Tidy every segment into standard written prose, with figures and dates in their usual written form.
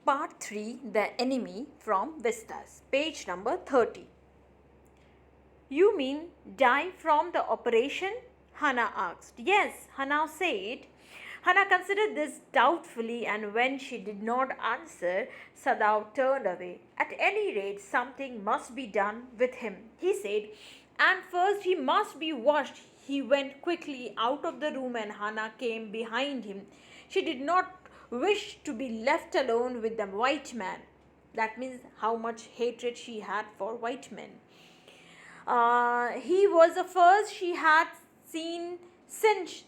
Part 3, The Enemy, from Vistas, page number 30. You mean die from the operation? Hannah asked. Yes, Hannah said. Hannah considered this doubtfully, and when she did not answer, Sadao turned away. At any rate, something must be done with him, he said, and first he must be washed. He went quickly out of the room, and Hannah came behind him. She did not wish to be left alone with the white man. That means how much hatred she had for white men. He was the first she had seen since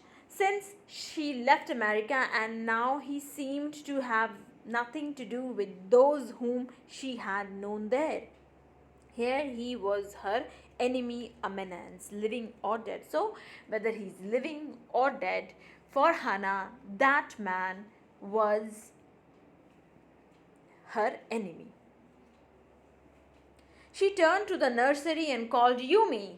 she left America, and now he seemed to have nothing to do with those whom she had known there. Here he was her enemy eminence, living or dead. So, whether he's living or dead, for Hannah, that man was her enemy. She turned to the nursery and called Yumi.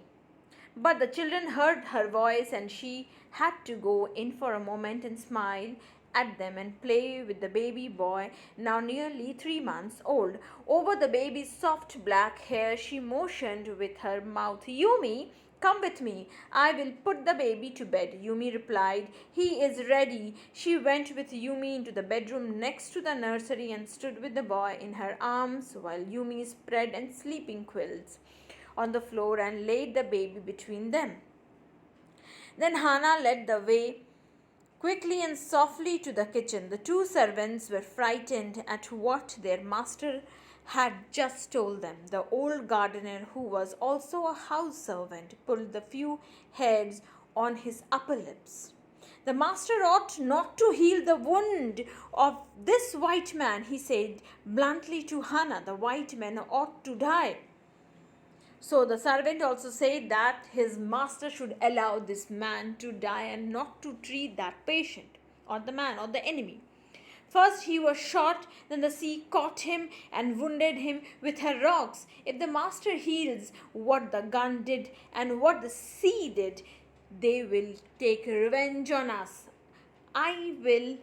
But the children heard her voice, and she had to go in for a moment and smile at them and play with the baby boy, now nearly 3 months old. Over the baby's soft black hair, she motioned with her mouth. Yumi, come with me. I will put the baby to bed. Yumi replied. He is ready. She went with Yumi into the bedroom next to the nursery and stood with the boy in her arms while Yumi spread and sleeping quilts on the floor and laid the baby between them. Then Hannah led the way quickly and softly to the kitchen. The two servants were frightened at what their master had just told them. The old gardener, who was also a house servant, pulled the few hairs on his upper lips. The master ought not to heal the wound of this white man, he said bluntly to Hannah. The white man ought to die. So the servant also said that his master should allow this man to die and not to treat that patient or the man or the enemy. First he was shot, then the sea caught him and wounded him with her rocks. If the master heals what the gun did and what the sea did, they will take revenge on us. I will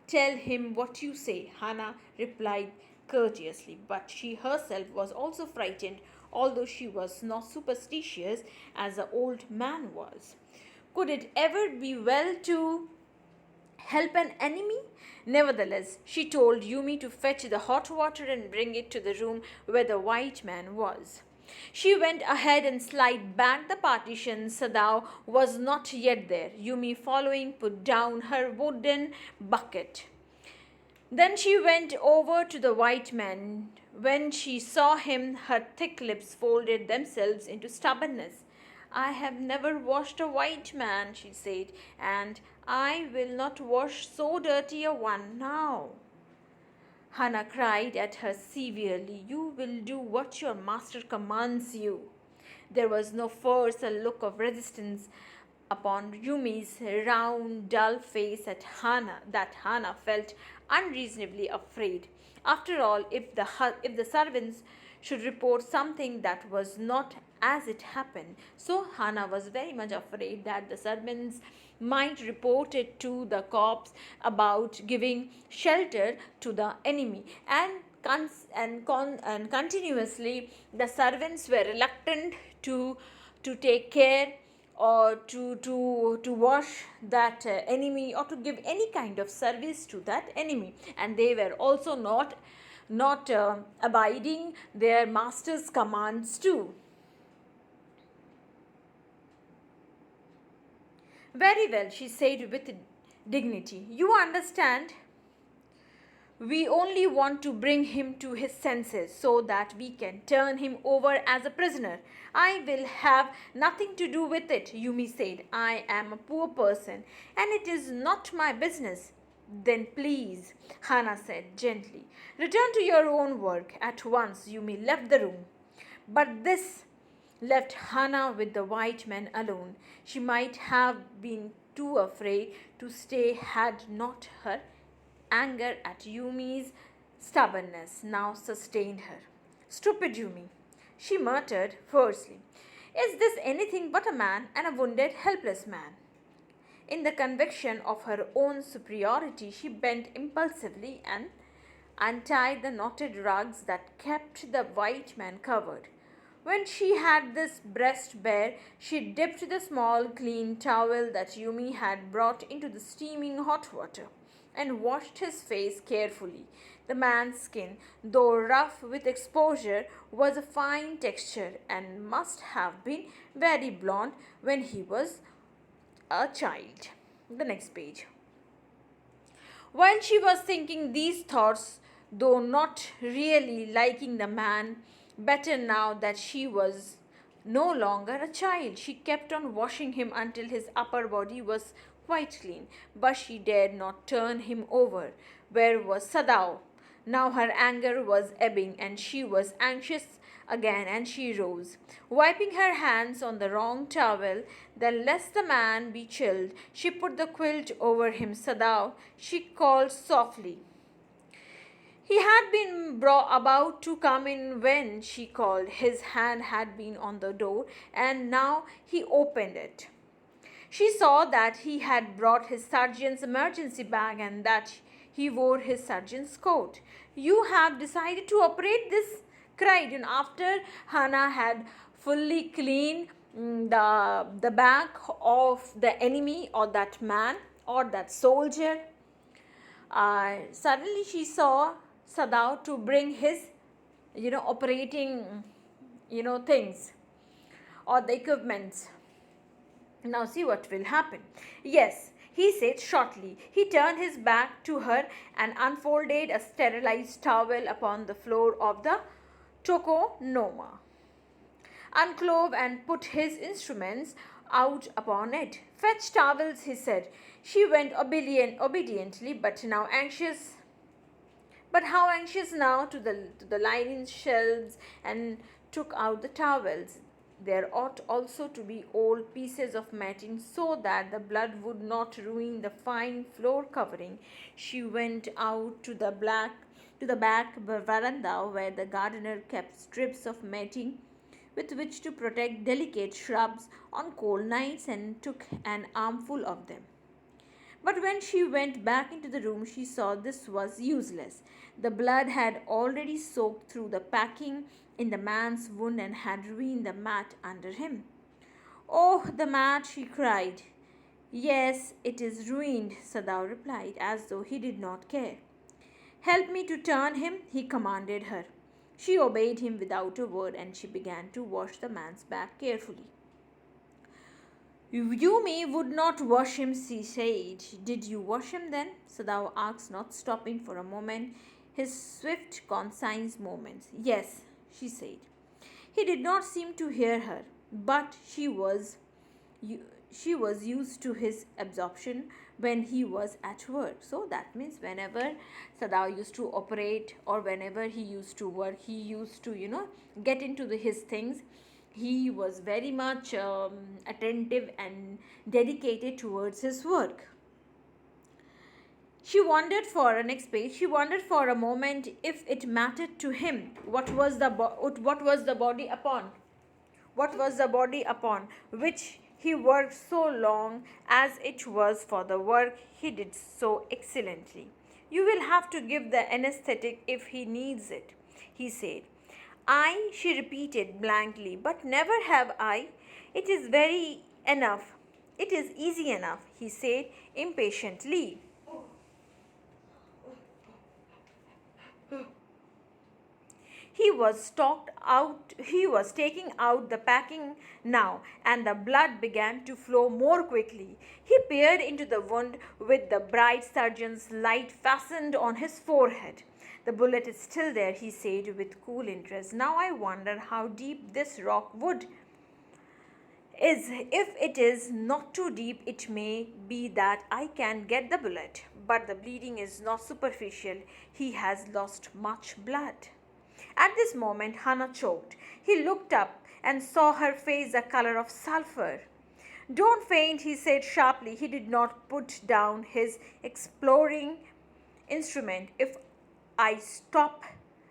tell him what you say, Hannah replied courteously, but she herself was also frightened, although she was not superstitious as the old man was. Could it ever be well to help an enemy? Nevertheless, she told Yumi to fetch the hot water and bring it to the room where the white man was. She went ahead and slid back the partition. Sadao was not yet there. Yumi, following, put down her wooden bucket. Then she went over to the white man. When she saw him, her thick lips folded themselves into stubbornness. I have never washed a white man, she said, and I will not wash so dirty a one now. Hannah cried at her severely. You will do what your master commands you. There was no force or look of resistance upon Yumi's round, dull face at Hannah that Hannah felt unreasonably afraid. After all, if the servants should report something that was not as it happened, so Hannah was very much afraid that the servants might report it to the cops about giving shelter to the enemy, and continuously the servants were reluctant to take care or to wash that enemy or to give any kind of service to that enemy, and they were also not abiding their master's commands too. Very well, she said with dignity. You understand? We only want to bring him to his senses so that we can turn him over as a prisoner. I will have nothing to do with it, Yumi said. I am a poor person and it is not my business. Then please, Hannah said gently, return to your own work at once. Yumi left the room. But this left Hannah with the white man alone. She might have been too afraid to stay had not her anger at Yumi's stubbornness now sustained her. Stupid Yumi, she muttered fiercely. Is this anything but a man, and a wounded, helpless man? In the conviction of her own superiority, she bent impulsively and untied the knotted rugs that kept the white man covered. When she had this breast bare, she dipped the small clean towel that Yumi had brought into the steaming hot water and washed his face carefully. The man's skin, though rough with exposure, was a fine texture and must have been very blond when he was a child. The next page. While she was thinking these thoughts, though not really liking the man better now that she was no longer a child, she kept on washing him until his upper body was quite clean. But she dared not turn him over. Where was Sadao? Now her anger was ebbing and she was anxious again, and she rose. Wiping her hands on the wrong towel, that lest the man be chilled, she put the quilt over him. Sadao, she called softly. He had been about to come in when she called. His hand had been on the door, and now he opened it. She saw that he had brought his surgeon's emergency bag and that he wore his surgeon's coat. You have decided to operate this? Cried. And after Hannah had fully cleaned the back of the enemy or that man or that soldier, suddenly she saw Sadao to bring his, operating, things or the equipments. Now see what will happen. Yes, he said shortly. He turned his back to her and unfolded a sterilized towel upon the floor of the tokonoma, unclove and put his instruments out upon it. Fetch towels, he said. She went obediently, but how anxious now to the linen shelves, and took out the towels. There ought also to be old pieces of matting so that the blood would not ruin the fine floor covering. She went out to the back veranda where the gardener kept strips of matting with which to protect delicate shrubs on cold nights, and took an armful of them. But when she went back into the room, she saw this was useless. The blood had already soaked through the packing in the man's wound and had ruined the mat under him. Oh, the mat, she cried. Yes, it is ruined, Sadao replied, as though he did not care. Help me to turn him, he commanded her. She obeyed him without a word, and she began to wash the man's back carefully. Yumi would not wash him, she said. Did you wash him then? Sadao asked, not stopping for a moment his swift conscience moments. Yes, she said. He did not seem to hear her, but she was used to his absorption when he was at work. So that means whenever Sadao used to operate or whenever he used to work, he used to, get into his things. He was very much attentive and dedicated towards his work. She wondered for a next page. She wondered for a moment if it mattered to him what was the body upon, which he worked so long, as it was for the work he did so excellently. You will have to give the anesthetic if he needs it, he said. I, she repeated blankly, but never have I. It is very enough. It is easy enough, he said impatiently. He was taking out the packing now, and the blood began to flow more quickly. He peered into the wound with the bright surgeon's light fastened on his forehead. The bullet is still there, he said with cool interest. Now I wonder how deep this rock wood is. If it is not too deep, it may be that I can get the bullet. But the bleeding is not superficial. He has lost much blood. At this moment, Hannah choked. He looked up and saw her face the color of sulfur. Don't faint, he said sharply. He did not put down his exploring instrument. If I stop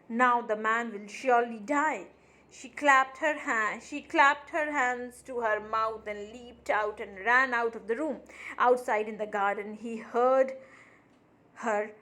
now, the man will surely die. She clapped her hands to her mouth and leaped out and ran out of the room. Outside in the garden, he heard her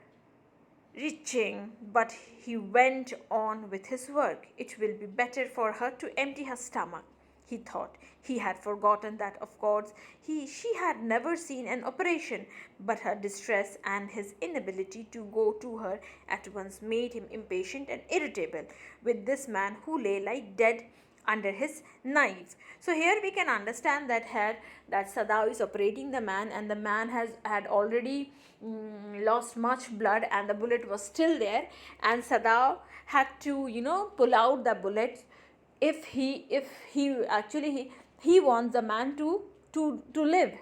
reaching, but he went on with his work. It will be better for her to empty her stomach, he thought. He had forgotten that, of course, she had never seen an operation, but her distress and his inability to go to her at once made him impatient and irritable with this man who lay like dead under his knives. So here we can understand that here that Sadao is operating the man, and the man had already lost much blood, and the bullet was still there, and Sadao had to pull out the bullets if he actually he wants the man to live,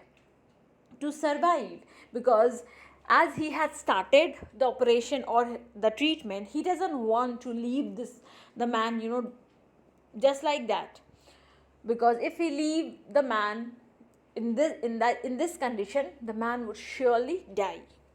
to survive, because as he had started the operation or the treatment, he doesn't want to leave the man just like that, because if he leave the man in this condition, the man would surely die.